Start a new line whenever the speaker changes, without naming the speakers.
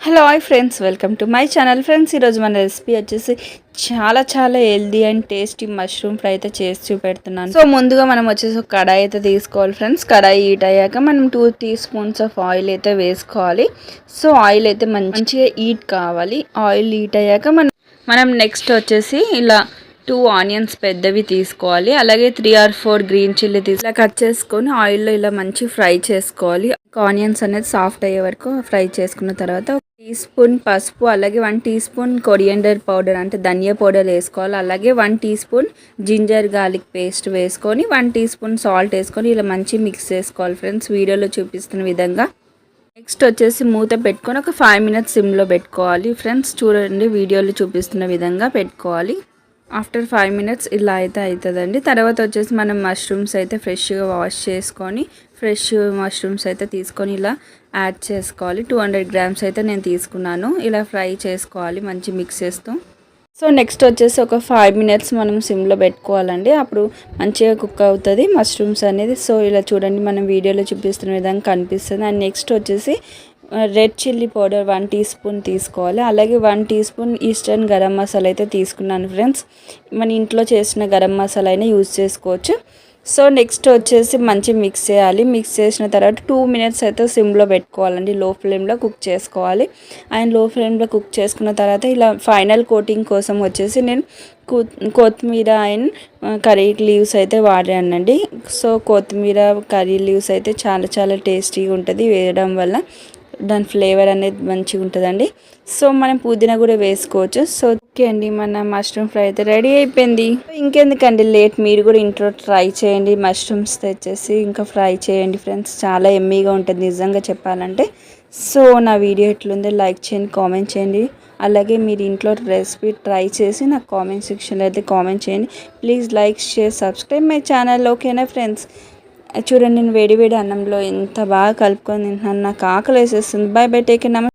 Hello hi friends, welcome to my channel. Friends, ఈరోజు మన recipe వచ్చేసి చాలా healthy and tasty mushroom fry అయితే చేసి చూపెడుతున్నాను. సో ముందుగా మనం వచ్చేసి ఒక కడాయి అయితే తీసుకోవాలి ఫ్రెండ్స్. కడాయి హీట్ అయ్యాక మనం 2 టీ స్పూన్స్ ఆఫ్ ఆయిల్ అయితే వేసుకోవాలి. సో ఆయిల్ అయితే మంచిగా హీట్ కావాలి. ఆయిల్ హీట్ అయ్యాక మనం నెక్స్ట్ వచ్చేసి ఇలా 2 ఆనియన్స్ పెద్దవి తీసుకోవాలి. అలాగే 3 or 4 గ్రీన్ చిల్లీ ఇలా కట్ చేసుకొని ఆయిల్లో ఇలా మంచి ఫ్రై చేసుకోవాలి. ఆనియన్స్ అనేది సాఫ్ట్ అయ్యే వరకు ఫ్రై చేసుకున్న తర్వాత 1 టీ స్పూన్ పసుపు, అలాగే 1 టీ స్పూన్ కొరియండర్ పౌడర్ అంటే ధనియా పౌడర్ వేసుకోవాలి. అలాగే 1 teaspoon ginger garlic paste వేసుకొని 1 టీ స్పూన్ సాల్ట్ వేసుకొని ఇలా మంచి మిక్స్ చేసుకోవాలి ఫ్రెండ్స్, వీడియోలో చూపిస్తున్న విధంగా. నెక్స్ట్ వచ్చేసి మూత పెట్టుకొని ఒక 5 minutes సిమ్లో పెట్టుకోవాలి ఫ్రెండ్స్. చూడండి, వీడియోలో చూపిస్తున్న విధంగా పెట్టుకోవాలి. ఆఫ్టర్ 5 minutes ఇలా అయితే అవుతుందండి. తర్వాత వచ్చేసి మనం మష్రూమ్స్ అయితే ఫ్రెష్గా వాష్ చేసుకొని ఫ్రెష్ మష్రూమ్స్ అయితే తీసుకొని ఇలా యాడ్ చేసుకోవాలి. 200 grams అయితే నేను తీసుకున్నాను. ఇలా ఫ్రై చేసుకోవాలి మంచి మిక్స్ చేస్తూ. సో నెక్స్ట్ వచ్చేసి ఒక 5 minutes మనం సిమ్లో పెట్టుకోవాలండి. అప్పుడు మంచిగా కుక్ అవుతుంది మష్రూమ్స్ అనేది. సో ఇలా చూడండి, మనం వీడియోలో చూపిస్తున్న విధంగా కనిపిస్తుంది. అండ్ నెక్స్ట్ వచ్చేసి red chilli powder 1 teaspoon తీసుకోవాలి. అలాగే 1 teaspoon Eastern garam masala అయితే తీసుకున్నాను ఫ్రెండ్స్. మన ఇంట్లో చేసిన గరం మసాలా అయినా యూజ్ చేసుకోవచ్చు. సో నెక్స్ట్ వచ్చేసి మంచి మిక్స్ చేయాలి. మిక్స్ చేసిన తర్వాత 2 minutes అయితే సిమ్లో పెట్టుకోవాలండి. లో ఫ్లేమ్లో కుక్ చేసుకోవాలి. అండ్ లో ఫ్లేమ్లో కుక్ చేసుకున్న తర్వాత ఇలా ఫైనల్ కోటింగ్ కోసం వచ్చేసి నేను కొత్తిమీర అండ్ కర్రీ లీవ్స్ అయితే వాడానండి. సో కొత్తిమీర కర్రీ లీవ్స్ అయితే చాలా టేస్టీగా ఉంటుంది వేయడం వల్ల. దాని ఫ్లేవర్ అనేది మంచిగా ఉంటుందండి. సో మనం పుదీనా కూడా వేసుకోవచ్చు. సో ఓకే అండి, మన మష్రూమ్ ఫ్రై అయితే రెడీ అయిపోయింది. ఇంకెందుకండి లేట్, మీరు కూడా ఇంట్లో ట్రై చేయండి. మష్రూమ్స్ తెచ్చేసి ఇంకా ఫ్రై చేయండి ఫ్రెండ్స్, చాలా ఎమ్మీగా ఉంటుంది నిజంగా చెప్పాలంటే. సో నా వీడియో ఎట్లుందో లైక్ చేయండి, కామెంట్ చేయండి. అలాగే మీరు ఇంట్లో రెసిపీ ట్రై చేసి నాకు కామెంట్ సెక్షన్లో అయితే కామెంట్ చేయండి. Please like, share, subscribe my channel. ఓకేనా ఫ్రెండ్స్? చూడండి, నేను వేడి అన్నంలో ఎంత బాగా కలుపుకొని తింటున్నాను. నాకు ఆకలి వేసేస్తుంది. Bye bye, take care.